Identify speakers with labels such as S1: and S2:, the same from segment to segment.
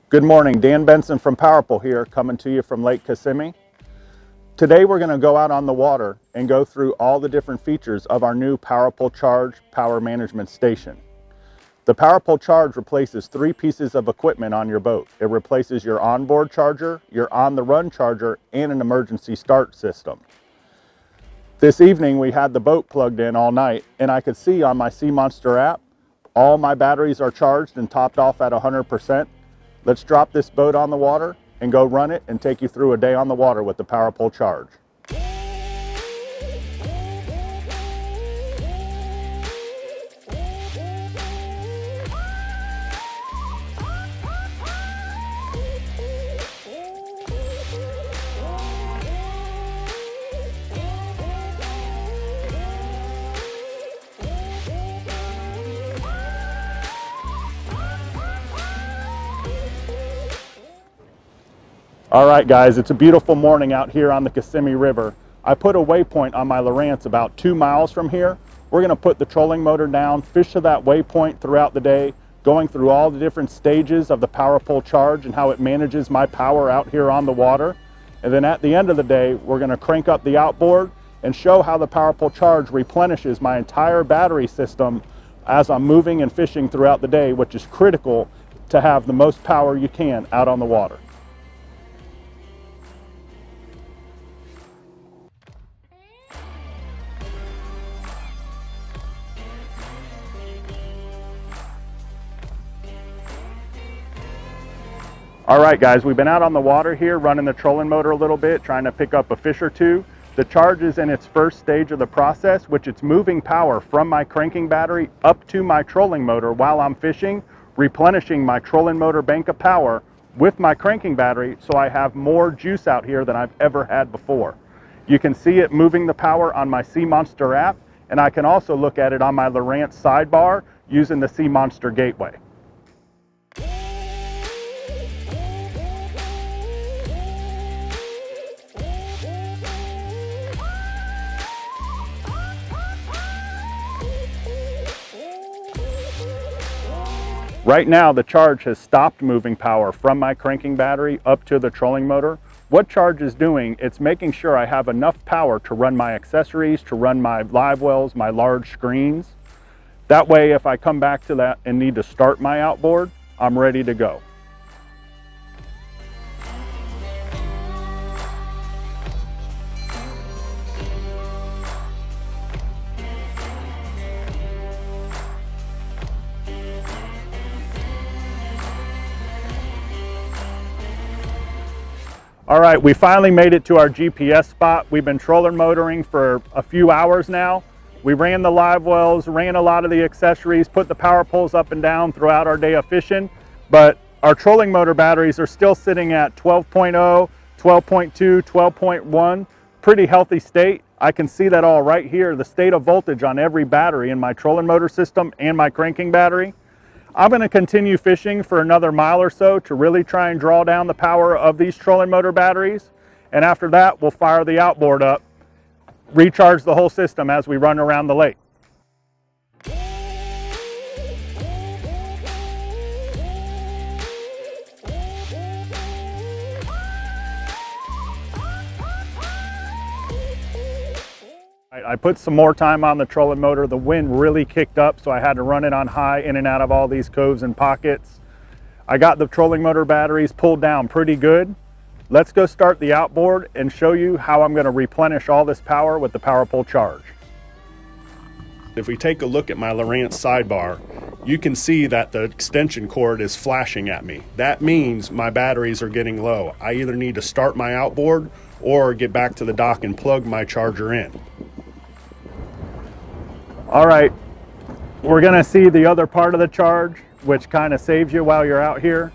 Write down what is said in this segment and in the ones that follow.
S1: Good morning, Dan Benson from Powerful here, coming to you from Lake Kissimmee. Today we're going to go out on the water and go through all the different features of our new Powerful Charge power management station. The Powerful Charge replaces 3 pieces of equipment on your boat. It replaces your onboard charger, your on-the-run charger, and an emergency start system. This evening we had the boat plugged in all night, and I could see on my Sea Monster app all my batteries are charged and topped off at 100%. Let's drop this boat on the water and go run it and take you through a day on the water with the Powerful Charge. All right guys, it's a beautiful morning out here on the Kissimmee River. I put a waypoint on my Lowrance about 2 miles from here. We're going to put the trolling motor down, fish to that waypoint throughout the day, going through all the different stages of the Powerful Charge and how it manages my power out here on the water. And then at the end of the day, we're going to crank up the outboard and show how the Powerful Charge replenishes my entire battery system as I'm moving and fishing throughout the day, which is critical to have the most power you can out on the water. All right guys, we've been out on the water here running the trolling motor a little bit, trying to pick up a fish or two. The Charge is in its first stage of the process, which it's moving power from my cranking battery up to my trolling motor while I'm fishing, replenishing my trolling motor bank of power with my cranking battery so I have more juice out here than I've ever had before. You can see it moving the power on my Sea Monster app, and I can also look at it on my Lowrance sidebar using the Sea Monster gateway. Right now, the Charge has stopped moving power from my cranking battery up to the trolling motor. What Charge is doing, it's making sure I have enough power to run my accessories, to run my live wells, my large screens. That way, if I come back to that and need to start my outboard, I'm ready to go. All right, we finally made it to our GPS spot. We've been trolling motoring for a few hours now. We ran the live wells, ran a lot of the accessories, put the power poles up and down throughout our day of fishing, but our trolling motor batteries are still sitting at 12.0, 12.2, 12.1, pretty healthy state. I can see that all right here, the state of voltage on every battery in my trolling motor system and my cranking battery. I'm going to continue fishing for another mile or so to really try and draw down the power of these trolling motor batteries. And after that, we'll fire the outboard up, recharge the whole system as we run around the lake. I put some more time on the trolling motor. The wind really kicked up, so I had to run it on high in and out of all these coves and pockets. I got the trolling motor batteries pulled down pretty good. Let's go start the outboard and show you how I'm going to replenish all this power with the Powerful Charge. If we take a look at my Lowrance sidebar, you can see that the extension cord is flashing at me. That means my batteries are getting low. I either need to start my outboard or get back to the dock and plug my charger in. All right, we're gonna see the other part of the Charge, which kind of saves you while you're out here.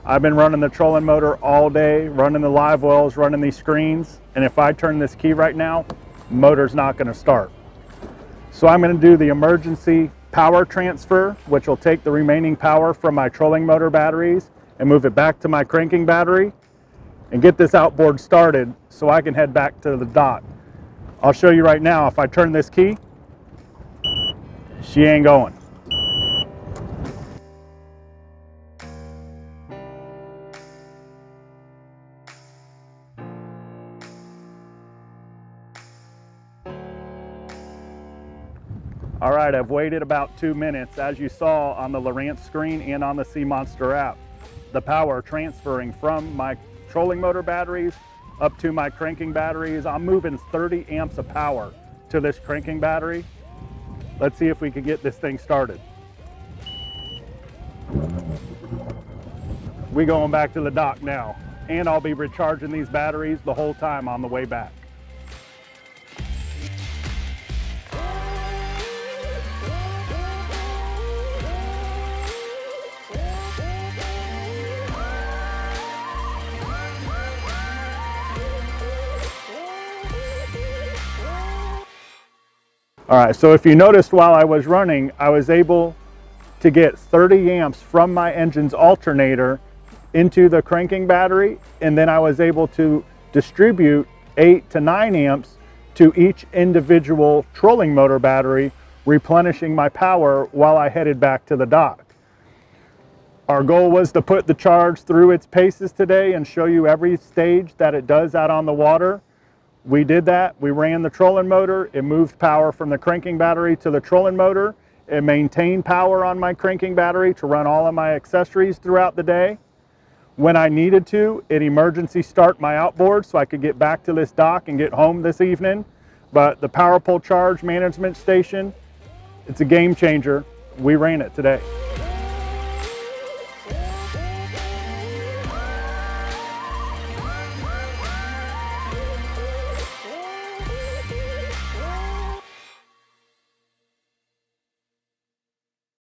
S1: I've been running the trolling motor all day, running the live wells, running these screens, and if I turn this key right now, motor's not gonna start. So I'm gonna do the emergency power transfer, which will take the remaining power from my trolling motor batteries and move it back to my cranking battery and get this outboard started so I can head back to the dock. I'll show you right now, if I turn this key, she ain't going. All right, I've waited about 2 minutes. As you saw on the Lowrance screen and on the Sea Monster app, the power transferring from my trolling motor batteries up to my cranking batteries. I'm moving 30 amps of power to this cranking battery. Let's see if we can get this thing started. We going back to the dock now, and I'll be recharging these batteries the whole time on the way back. All right, so if you noticed while I was running, I was able to get 30 amps from my engine's alternator into the cranking battery, and then I was able to distribute 8 to 9 amps to each individual trolling motor battery, replenishing my power while I headed back to the dock. Our goal was to put the charge through its paces today and show you every stage that it does out on the water. We did that. We ran the trolling motor. It moved power from the cranking battery to the trolling motor. It maintained power on my cranking battery to run all of my accessories throughout the day. When I needed to, it emergency start my outboard so I could get back to this dock and get home this evening. But the power pole charge management station, it's a game changer. We ran it today.